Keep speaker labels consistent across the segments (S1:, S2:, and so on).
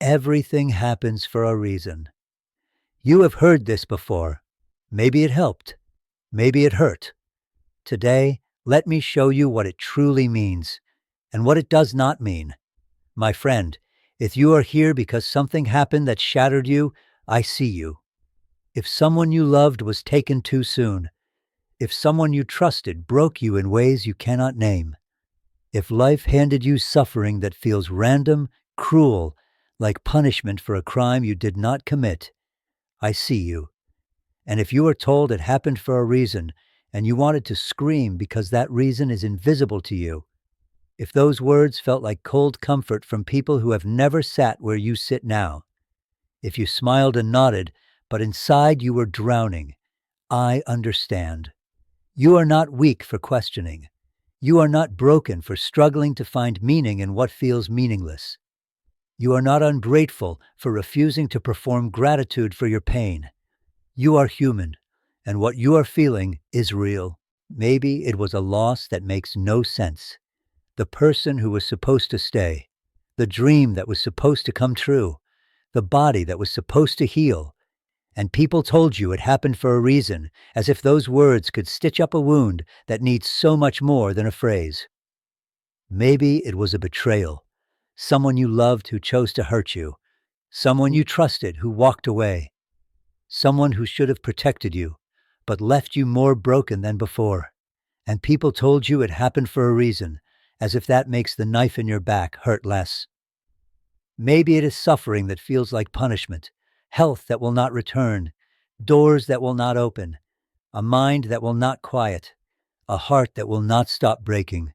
S1: Everything happens for a reason. You have heard this before. Maybe it helped. Maybe it hurt. Today, let me show you what it truly means and what it does not mean. My friend, if you are here because something happened that shattered you, I see you. If someone you loved was taken too soon, if someone you trusted broke you in ways you cannot name, if life handed you suffering that feels random, cruel, like punishment for a crime you did not commit, I see you. And if you are told it happened for a reason and you wanted to scream because that reason is invisible to you, if those words felt like cold comfort from people who have never sat where you sit now, if you smiled and nodded, but inside you were drowning, I understand. You are not weak for questioning. You are not broken for struggling to find meaning in what feels meaningless. You are not ungrateful for refusing to perform gratitude for your pain. You are human, and what you are feeling is real. Maybe it was a loss that makes no sense. The person who was supposed to stay, the dream that was supposed to come true, the body that was supposed to heal. And people told you it happened for a reason, as if those words could stitch up a wound that needs so much more than a phrase. Maybe it was a betrayal, someone you loved who chose to hurt you, someone you trusted who walked away, someone who should have protected you, but left you more broken than before. And people told you it happened for a reason, as if that makes the knife in your back hurt less. Maybe it is suffering that feels like punishment, health that will not return, doors that will not open, a mind that will not quiet, a heart that will not stop breaking.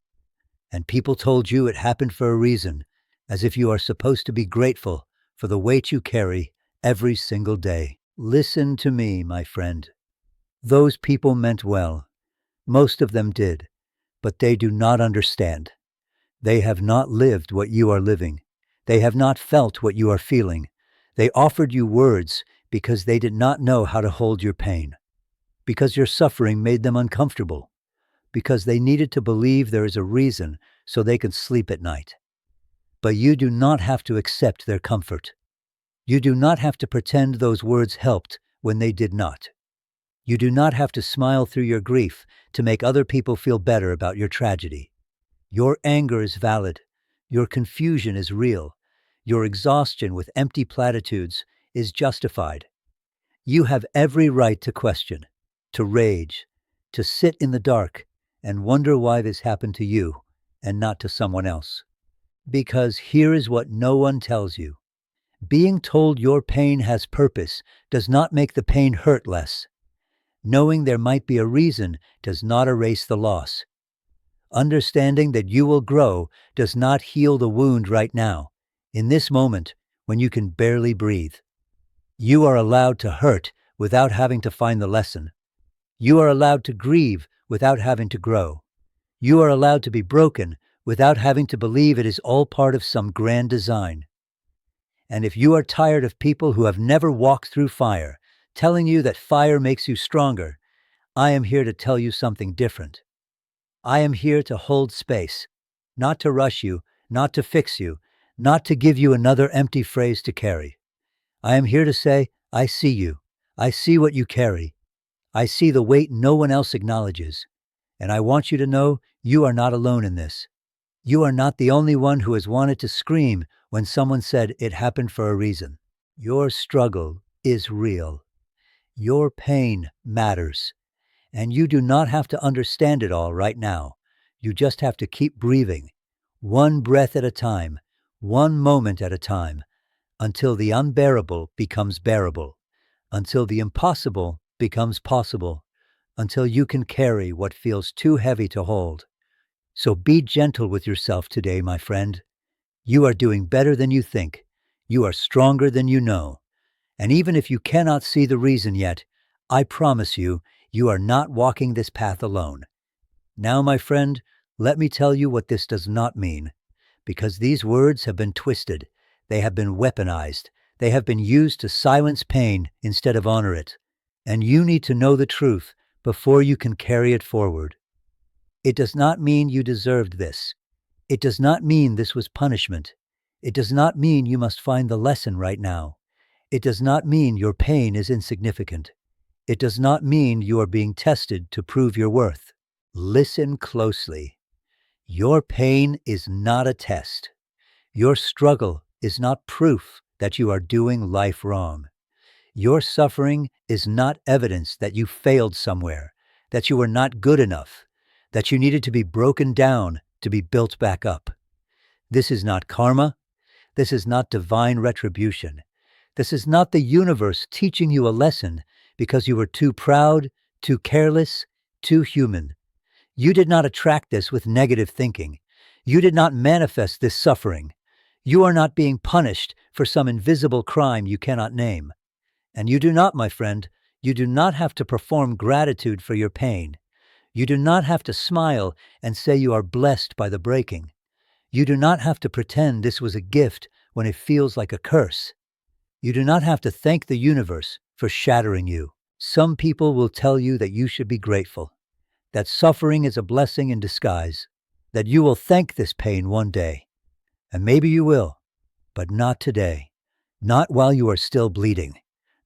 S1: And people told you it happened for a reason, as if you are supposed to be grateful for the weight you carry every single day. Listen to me, my friend. Those people meant well. Most of them did, but they do not understand. They have not lived what you are living. They have not felt what you are feeling. They offered you words because they did not know how to hold your pain, because your suffering made them uncomfortable, because they needed to believe there is a reason so they can sleep at night. But you do not have to accept their comfort. You do not have to pretend those words helped when they did not. You do not have to smile through your grief to make other people feel better about your tragedy. Your anger is valid. Your confusion is real. Your exhaustion with empty platitudes is justified. You have every right to question, to rage, to sit in the dark and wonder why this happened to you and not to someone else. Because here is what no one tells you. Being told your pain has purpose does not make the pain hurt less. Knowing there might be a reason does not erase the loss. Understanding that you will grow does not heal the wound right now, in this moment when you can barely breathe. You are allowed to hurt without having to find the lesson. You are allowed to grieve without having to grow. You are allowed to be broken without having to believe it is all part of some grand design. And if you are tired of people who have never walked through fire, telling you that fire makes you stronger, I am here to tell you something different. I am here to hold space, not to rush you, not to fix you, not to give you another empty phrase to carry. I am here to say, I see you. I see what you carry. I see the weight no one else acknowledges. And I want you to know you are not alone in this. You are not the only one who has wanted to scream when someone said it happened for a reason. Your struggle is real. Your pain matters. And you do not have to understand it all right now. You just have to keep breathing, one breath at a time, one moment at a time, until the unbearable becomes bearable, until the impossible becomes possible, until you can carry what feels too heavy to hold. So be gentle with yourself today, my friend. You are doing better than you think. You are stronger than you know. And even if you cannot see the reason yet, I promise you, you are not walking this path alone. Now, my friend, let me tell you what this does not mean, because these words have been twisted. They have been weaponized. They have been used to silence pain instead of honor it. And you need to know the truth before you can carry it forward. It does not mean you deserved this. It does not mean this was punishment. It does not mean you must find the lesson right now. It does not mean your pain is insignificant. It does not mean you are being tested to prove your worth. Listen closely. Your pain is not a test. Your struggle is not proof that you are doing life wrong. Your suffering is not evidence that you failed somewhere, that you were not good enough, that you needed to be broken down to be built back up. This is not karma. This is not divine retribution. This is not the universe teaching you a lesson because you were too proud, too careless, too human. You did not attract this with negative thinking. You did not manifest this suffering. You are not being punished for some invisible crime you cannot name. And you do not, my friend, you do not have to perform gratitude for your pain. You do not have to smile and say you are blessed by the breaking. You do not have to pretend this was a gift when it feels like a curse. You do not have to thank the universe for shattering you. Some people will tell you that you should be grateful, that suffering is a blessing in disguise, that you will thank this pain one day. And maybe you will, but not today. Not while you are still bleeding.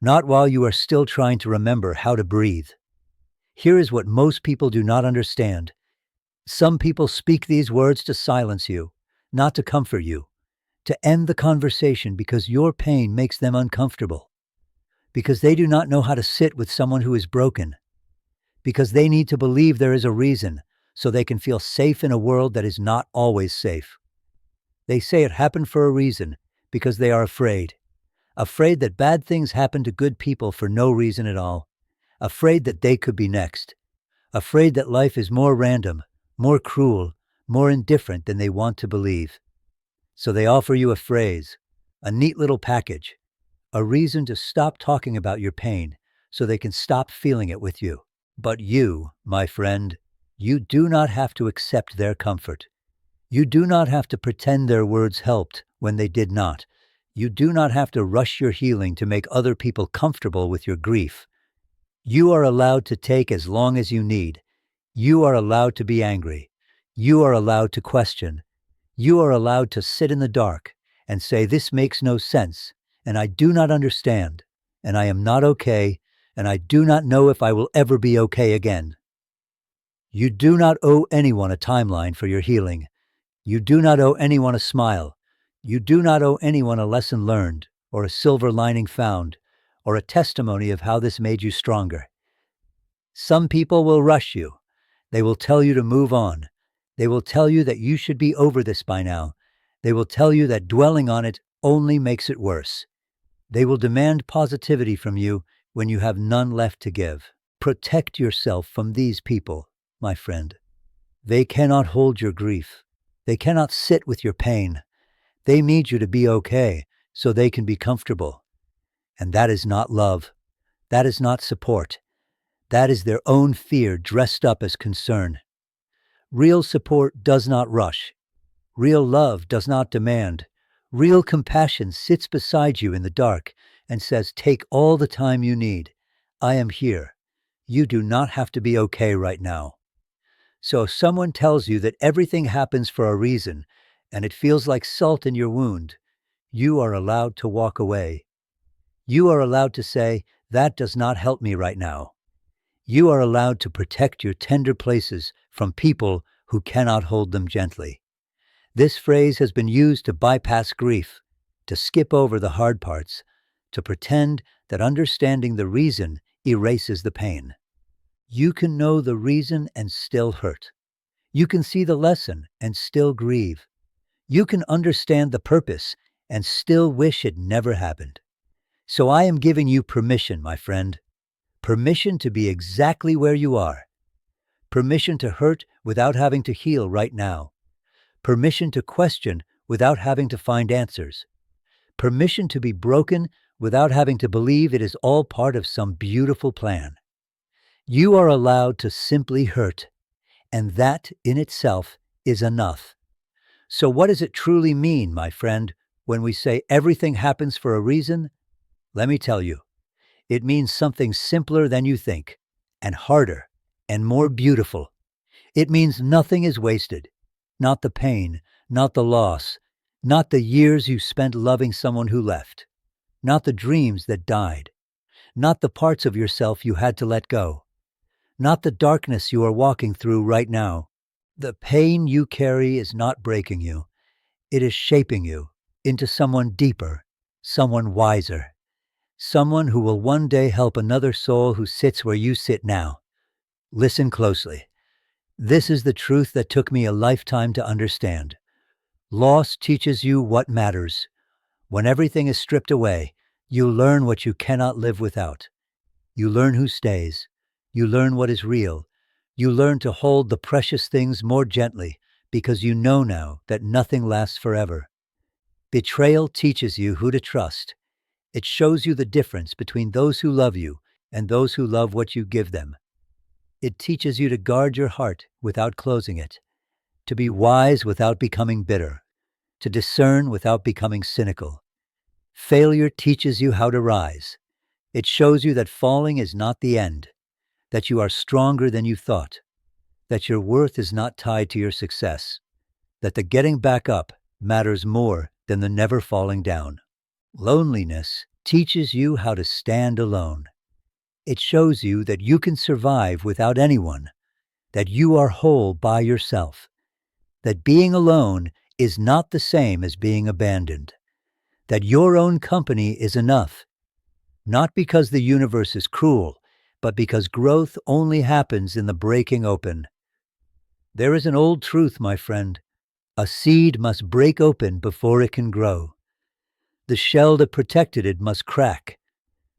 S1: Not while you are still trying to remember how to breathe. Here is what most people do not understand. Some people speak these words to silence you, not to comfort you, to end the conversation because your pain makes them uncomfortable, because they do not know how to sit with someone who is broken, because they need to believe there is a reason so they can feel safe in a world that is not always safe. They say it happened for a reason because they are afraid that bad things happen to good people for no reason at all, afraid that they could be next, afraid that life is more random, more cruel, more indifferent than they want to believe. So they offer you a phrase, a neat little package, a reason to stop talking about your pain so they can stop feeling it with you. But you, my friend, you do not have to accept their comfort. You do not have to pretend their words helped when they did not. You do not have to rush your healing to make other people comfortable with your grief. You are allowed to take as long as you need. You are allowed to be angry. You are allowed to question. You are allowed to sit in the dark and say, this makes no sense, and I do not understand, and I am not okay, and I do not know if I will ever be okay again. You do not owe anyone a timeline for your healing. You do not owe anyone a smile. You do not owe anyone a lesson learned, or a silver lining found, or a testimony of how this made you stronger. Some people will rush you. They will tell you to move on. They will tell you that you should be over this by now. They will tell you that dwelling on it only makes it worse. They will demand positivity from you when you have none left to give. Protect yourself from these people, my friend. They cannot hold your grief. They cannot sit with your pain. They need you to be okay so they can be comfortable. And that is not love. That is not support. That is their own fear dressed up as concern. Real support does not rush. Real love does not demand. Real compassion sits beside you in the dark and says, take all the time you need. I am here. You do not have to be okay right now. So if someone tells you that everything happens for a reason and it feels like salt in your wound, you are allowed to walk away. You are allowed to say, that does not help me right now. You are allowed to protect your tender places from people who cannot hold them gently. This phrase has been used to bypass grief, to skip over the hard parts, to pretend that understanding the reason erases the pain. You can know the reason and still hurt. You can see the lesson and still grieve. You can understand the purpose and still wish it never happened. So I am giving you permission, my friend. Permission to be exactly where you are. Permission to hurt without having to heal right now. Permission to question without having to find answers. Permission to be broken without having to believe it is all part of some beautiful plan. You are allowed to simply hurt, and that in itself is enough. So what does it truly mean, my friend, when we say everything happens for a reason? Let me tell you, it means something simpler than you think, and harder, and more beautiful. It means nothing is wasted. Not the pain, not the loss, Not the years you spent loving someone who left. Not the dreams that died. Not the parts of yourself you had to let go. Not the darkness you are walking through right now. The pain you carry is not breaking you. It is shaping you into someone deeper, someone wiser, someone who will one day help another soul who sits where you sit now. Listen closely. This is the truth that took me a lifetime to understand. Loss teaches you what matters. When everything is stripped away, you learn what you cannot live without. You learn who stays. You learn what is real. You learn to hold the precious things more gently because you know now that nothing lasts forever. Betrayal teaches you who to trust. It shows you the difference between those who love you and those who love what you give them. It teaches you to guard your heart without closing it, to be wise without becoming bitter, to discern without becoming cynical. Failure teaches you how to rise. It shows you that falling is not the end, that you are stronger than you thought, that your worth is not tied to your success, that the getting back up matters more than the never falling down. Loneliness teaches you how to stand alone. It shows you that you can survive without anyone, that you are whole by yourself, that being alone is not the same as being abandoned, that your own company is enough, not because the universe is cruel, but because growth only happens in the breaking open. There is an old truth, my friend. A seed must break open before it can grow. The shell that protected it must crack.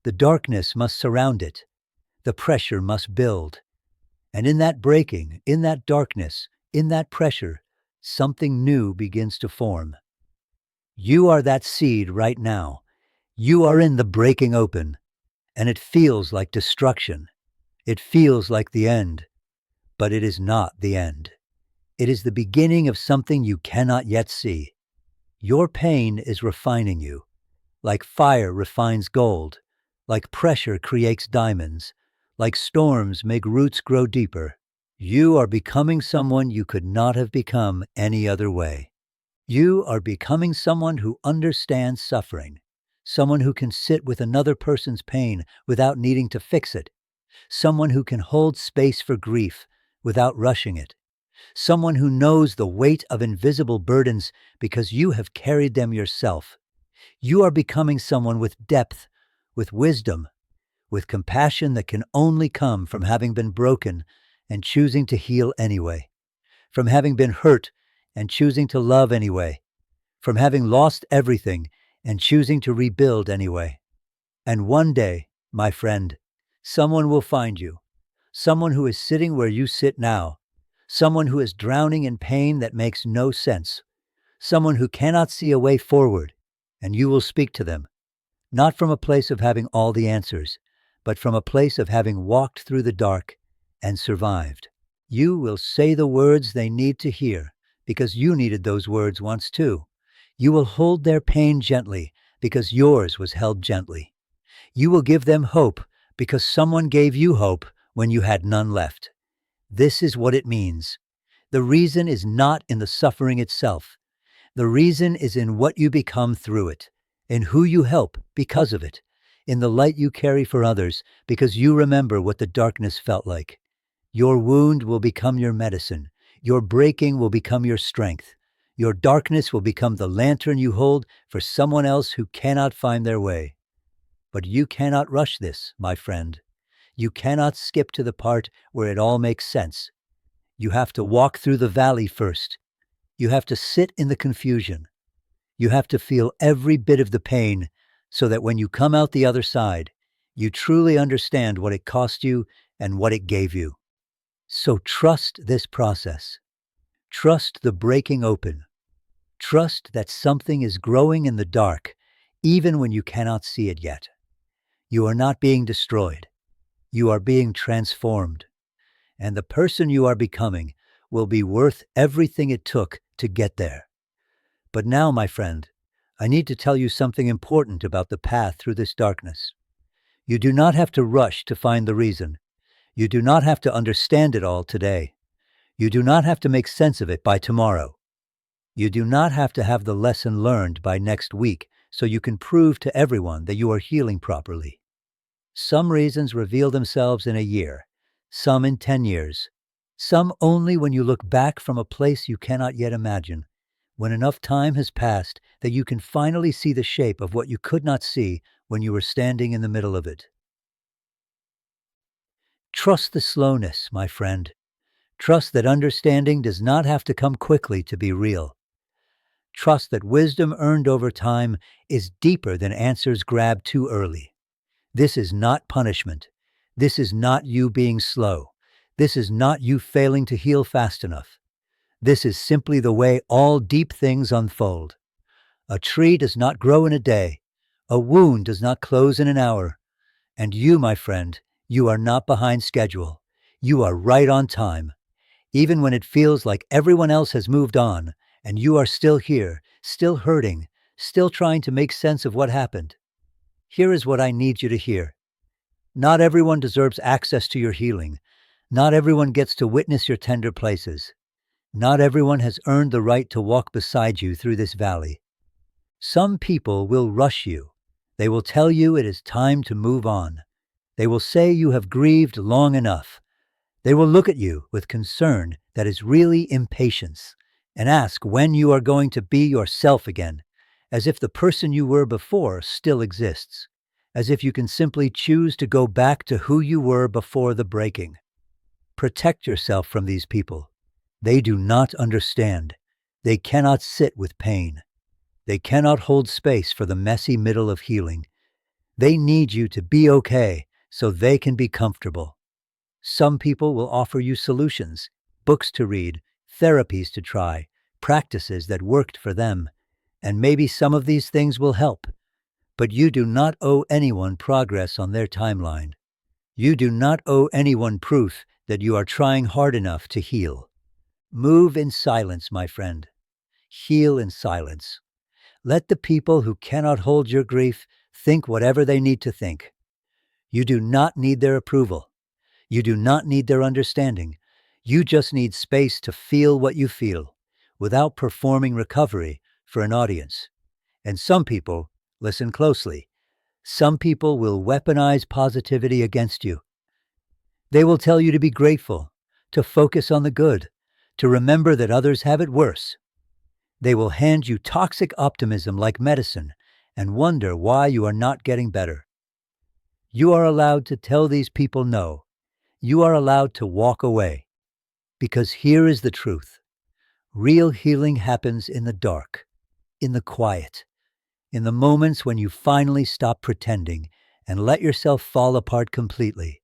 S1: The darkness must surround it. The pressure must build. And in that breaking, in that darkness, in that pressure, something new begins to form. You are that seed right now. You are in the breaking open, and it feels like destruction. It feels like the end, but it is not the end. It is the beginning of something you cannot yet see. Your pain is refining you. Like fire refines gold, like pressure creates diamonds, like storms make roots grow deeper. You are becoming someone you could not have become any other way. You are becoming someone who understands suffering, someone who can sit with another person's pain without needing to fix it, someone who can hold space for grief without rushing it, someone who knows the weight of invisible burdens because you have carried them yourself. You are becoming someone with depth, with wisdom, with compassion that can only come from having been broken and choosing to heal anyway, from having been hurt and choosing to love anyway, from having lost everything and choosing to rebuild anyway. And one day, my friend, someone will find you, someone who is sitting where you sit now, someone who is drowning in pain that makes no sense, someone who cannot see a way forward, and you will speak to them, not from a place of having all the answers, but from a place of having walked through the dark and survived. You will say the words they need to hear because you needed those words once too. You will hold their pain gently because yours was held gently. You will give them hope because someone gave you hope when you had none left. This is what it means. The reason is not in the suffering itself. The reason is in what you become through it, in who you help because of it, in the light you carry for others because you remember what the darkness felt like. Your wound will become your medicine. Your breaking will become your strength. Your darkness will become the lantern you hold for someone else who cannot find their way. But you cannot rush this, my friend. You cannot skip to the part where it all makes sense. You have to walk through the valley first. You have to sit in the confusion. You have to feel every bit of the pain so that when you come out the other side, you truly understand what it cost you and what it gave you. So trust this process. Trust the breaking open. Trust that something is growing in the dark, even when you cannot see it yet. You are not being destroyed. You are being transformed. And the person you are becoming will be worth everything it took to get there. But now, my friend, I need to tell you something important about the path through this darkness. You do not have to rush to find the reason. You do not have to understand it all today. You do not have to make sense of it by tomorrow. You do not have to have the lesson learned by next week so you can prove to everyone that you are healing properly. Some reasons reveal themselves in a year, some in 10 years, some only when you look back from a place you cannot yet imagine, when enough time has passed that you can finally see the shape of what you could not see when you were standing in the middle of it. Trust the slowness, my friend. Trust that understanding does not have to come quickly to be real. Trust that wisdom earned over time is deeper than answers grabbed too early. This is not punishment. This is not you being slow. This is not you failing to heal fast enough. This is simply the way all deep things unfold. A tree does not grow in a day. A wound does not close in an hour. And you, my friend, you are not behind schedule. You are right on time. Even when it feels like everyone else has moved on, and you are still here, still hurting, still trying to make sense of what happened. Here is what I need you to hear. Not everyone deserves access to your healing. Not everyone gets to witness your tender places. Not everyone has earned the right to walk beside you through this valley. Some people will rush you. They will tell you it is time to move on. They will say you have grieved long enough. They will look at you with concern that is really impatience and ask when you are going to be yourself again, as if the person you were before still exists, as if you can simply choose to go back to who you were before the breaking. Protect yourself from these people. They do not understand. They cannot sit with pain. They cannot hold space for the messy middle of healing. They need you to be okay so they can be comfortable. Some people will offer you solutions, books to read, therapies to try, practices that worked for them, and maybe some of these things will help. But you do not owe anyone progress on their timeline. You do not owe anyone proof that you are trying hard enough to heal. Move in silence, my friend. Heal in silence. Let the people who cannot hold your grief think whatever they need to think. You do not need their approval. You do not need their understanding. You just need space to feel what you feel without performing recovery for an audience. And some people, listen closely, some people will weaponize positivity against you. They will tell you to be grateful, to focus on the good, to remember that others have it worse. They will hand you toxic optimism like medicine and wonder why you are not getting better. You are allowed to tell these people no. You are allowed to walk away. Because here is the truth. Real healing happens in the dark, in the quiet, in the moments when you finally stop pretending and let yourself fall apart completely.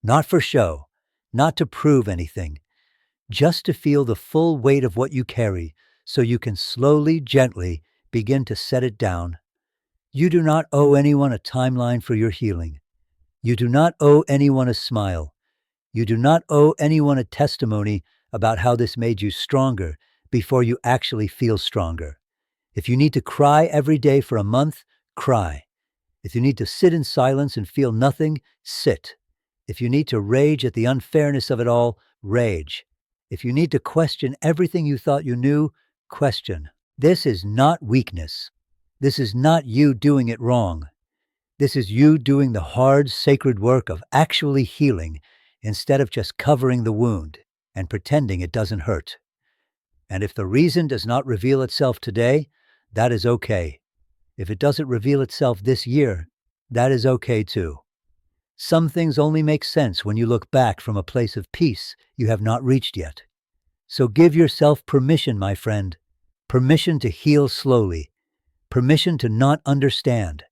S1: Not for show, not to prove anything, just to feel the full weight of what you carry so you can slowly, gently begin to set it down. You do not owe anyone a timeline for your healing. You do not owe anyone a smile. You do not owe anyone a testimony about how this made you stronger before you actually feel stronger. If you need to cry every day for a month, cry. If you need to sit in silence and feel nothing, sit. If you need to rage at the unfairness of it all, rage. If you need to question everything you thought you knew, question. This is not weakness. This is not you doing it wrong. This is you doing the hard, sacred work of actually healing instead of just covering the wound and pretending it doesn't hurt. And if the reason does not reveal itself today, that is okay. If it doesn't reveal itself this year, that is okay too. Some things only make sense when you look back from a place of peace you have not reached yet. So give yourself permission, my friend. Permission to heal slowly. Permission to not understand.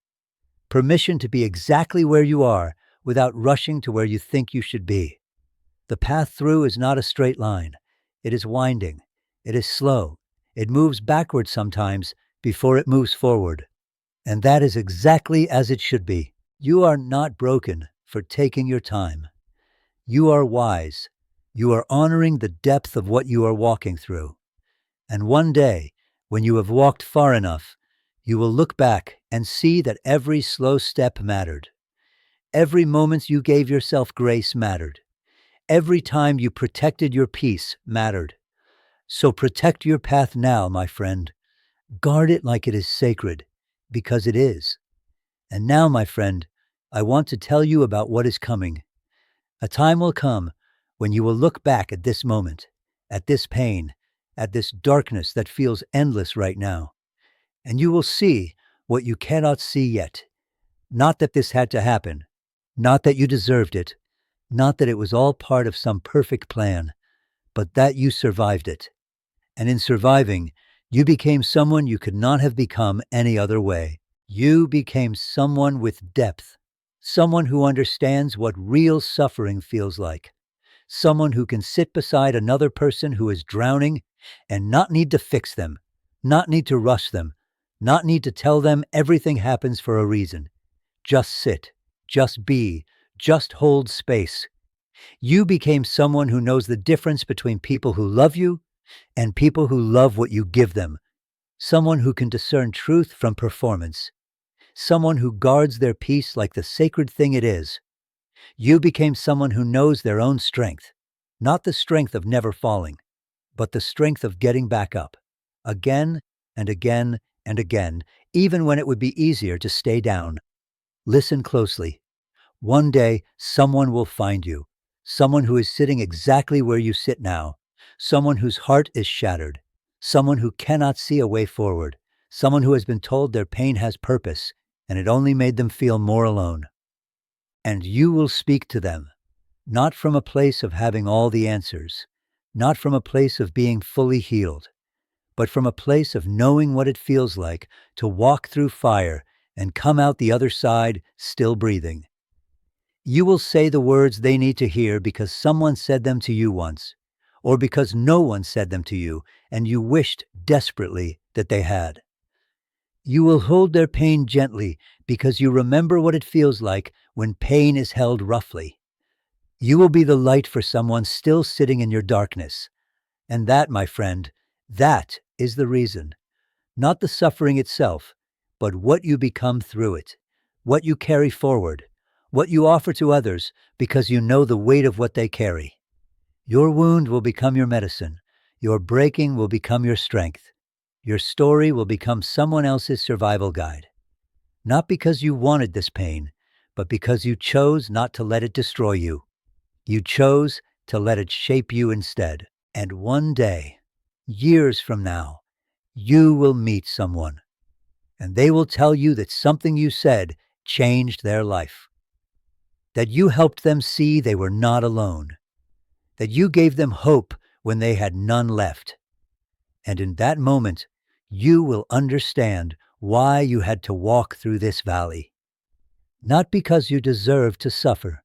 S1: Permission to be exactly where you are without rushing to where you think you should be. The path through is not a straight line. It is winding. It is slow. It moves backward sometimes before it moves forward. And that is exactly as it should be. You are not broken for taking your time. You are wise. You are honoring the depth of what you are walking through. And one day, when you have walked far enough, you will look back and see that every slow step mattered. Every moment you gave yourself grace mattered. Every time you protected your peace mattered. So protect your path now, my friend. Guard it like it is sacred, because it is. And now, my friend, I want to tell you about what is coming. A time will come when you will look back at this moment, at this pain, at this darkness that feels endless right now, and you will see what you cannot see yet. Not that this had to happen, not that you deserved it, not that it was all part of some perfect plan, but that you survived it. And in surviving, you became someone you could not have become any other way. You became someone with depth, someone who understands what real suffering feels like, someone who can sit beside another person who is drowning and not need to fix them, not need to rush them, not need to tell them everything happens for a reason. Just sit, just be, just hold space. You became someone who knows the difference between people who love you and people who love what you give them, someone who can discern truth from performance, someone who guards their peace like the sacred thing it is. You became someone who knows their own strength, not the strength of never falling, but the strength of getting back up, again and again and again, even when it would be easier to stay down. Listen closely. One day, someone will find you, someone who is sitting exactly where you sit now, someone whose heart is shattered, someone who cannot see a way forward, someone who has been told their pain has purpose, and it only made them feel more alone. And you will speak to them, not from a place of having all the answers, not from a place of being fully healed, but from a place of knowing what it feels like to walk through fire and come out the other side still breathing. You will say the words they need to hear because someone said them to you once, or because no one said them to you and you wished desperately that they had. You will hold their pain gently because you remember what it feels like when pain is held roughly. You will be the light for someone still sitting in your darkness. And that, my friend, that is the reason. Not the suffering itself, but what you become through it, what you carry forward, what you offer to others because you know the weight of what they carry. Your wound will become your medicine. Your breaking will become your strength. Your story will become someone else's survival guide. Not because you wanted this pain, but because you chose not to let it destroy you. You chose to let it shape you instead. And one day, years from now, you will meet someone, and they will tell you that something you said changed their life, that you helped them see they were not alone, that you gave them hope when they had none left. And in that moment, you will understand why you had to walk through this valley. Not because you deserved to suffer,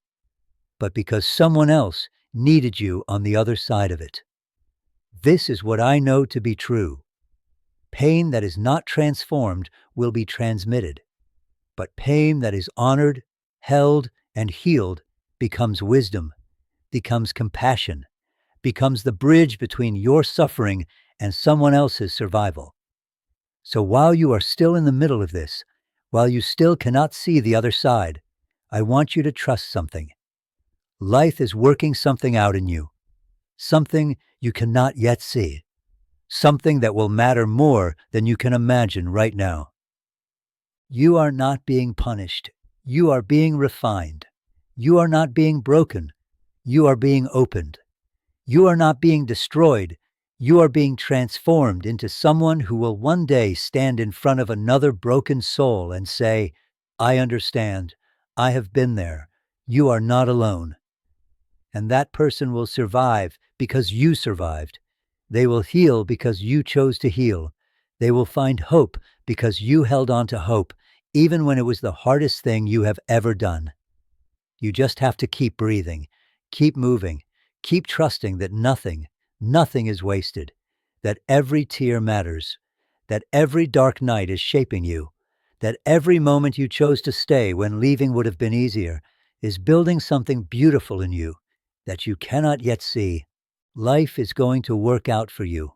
S1: but because someone else needed you on the other side of it. This is what I know to be true. Pain that is not transformed will be transmitted, but pain that is honored, held, and healed becomes wisdom, becomes compassion, becomes the bridge between your suffering and someone else's survival. So while you are still in the middle of this, while you still cannot see the other side, I want you to trust something. Life is working something out in you, something you cannot yet see, something that will matter more than you can imagine right now. You are not being punished. You are being refined. You are not being broken. You are being opened. You are not being destroyed. You are being transformed into someone who will one day stand in front of another broken soul and say, I understand. I have been there. You are not alone. And that person will survive because you survived. They will heal because you chose to heal. They will find hope because you held on to hope, even when it was the hardest thing you have ever done. You just have to keep breathing, keep moving, keep trusting that nothing is wasted, that every tear matters, that every dark night is shaping you, that every moment you chose to stay when leaving would have been easier is building something beautiful in you that you cannot yet see. Life is going to work out for you,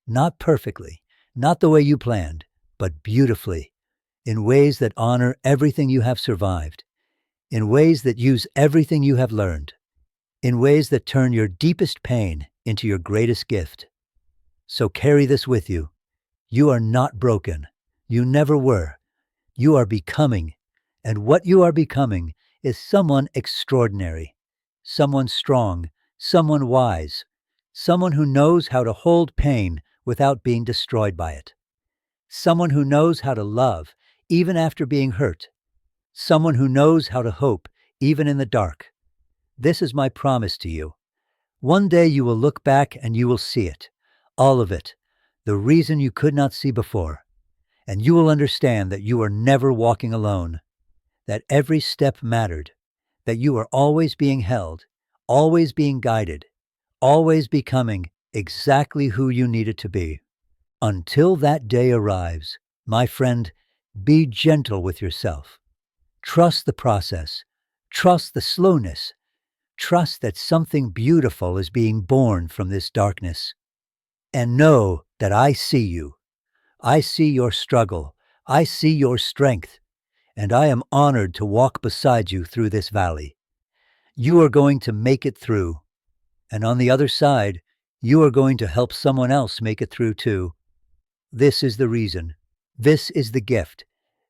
S1: not perfectly, not the way you planned, but beautifully, in ways that honor everything you have survived, in ways that use everything you have learned, in ways that turn your deepest pain into your greatest gift. So carry this with you. You are not broken. You never were. You are becoming. And what you are becoming is someone extraordinary, someone strong, someone wise, someone who knows how to hold pain without being destroyed by it, someone who knows how to love even after being hurt, someone who knows how to hope even in the dark. This is my promise to you. One day you will look back and you will see it, all of it, the reason you could not see before, and you will understand that you are never walking alone, that every step mattered, that you are always being held, always being guided, always becoming exactly who you needed to be. Until that day arrives, my friend, be gentle with yourself. Trust the process. Trust the slowness. Trust that something beautiful is being born from this darkness. And know that I see you. I see your struggle. I see your strength. And I am honored to walk beside you through this valley. You are going to make it through. And on the other side, you are going to help someone else make it through too. This is the reason. This is the gift.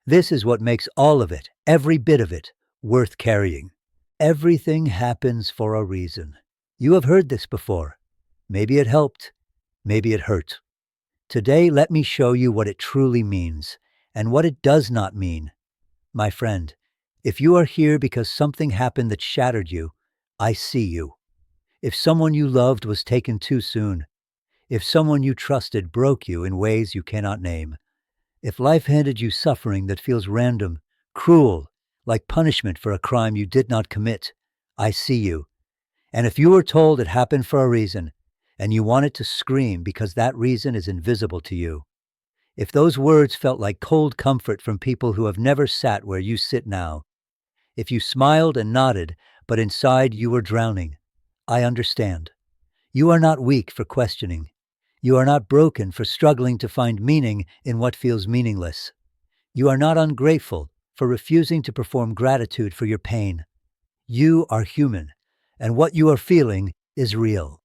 S1: This is what makes all of it, every bit of it, worth carrying. Everything happens for a reason. You have heard this before. Maybe it helped. Maybe it hurt. Today, let me show you what it truly means and what it does not mean. My friend, if you are here because something happened that shattered you, I see you. If someone you loved was taken too soon, if someone you trusted broke you in ways you cannot name, if life handed you suffering that feels random, cruel, like punishment for a crime you did not commit, I see you. And if you were told it happened for a reason, and you wanted to scream because that reason is invisible to you, if those words felt like cold comfort from people who have never sat where you sit now, if you smiled and nodded, but inside you were drowning, I understand. You are not weak for questioning. You are not broken for struggling to find meaning in what feels meaningless. You are not ungrateful for refusing to perform gratitude for your pain. You are human, and what you are feeling is real.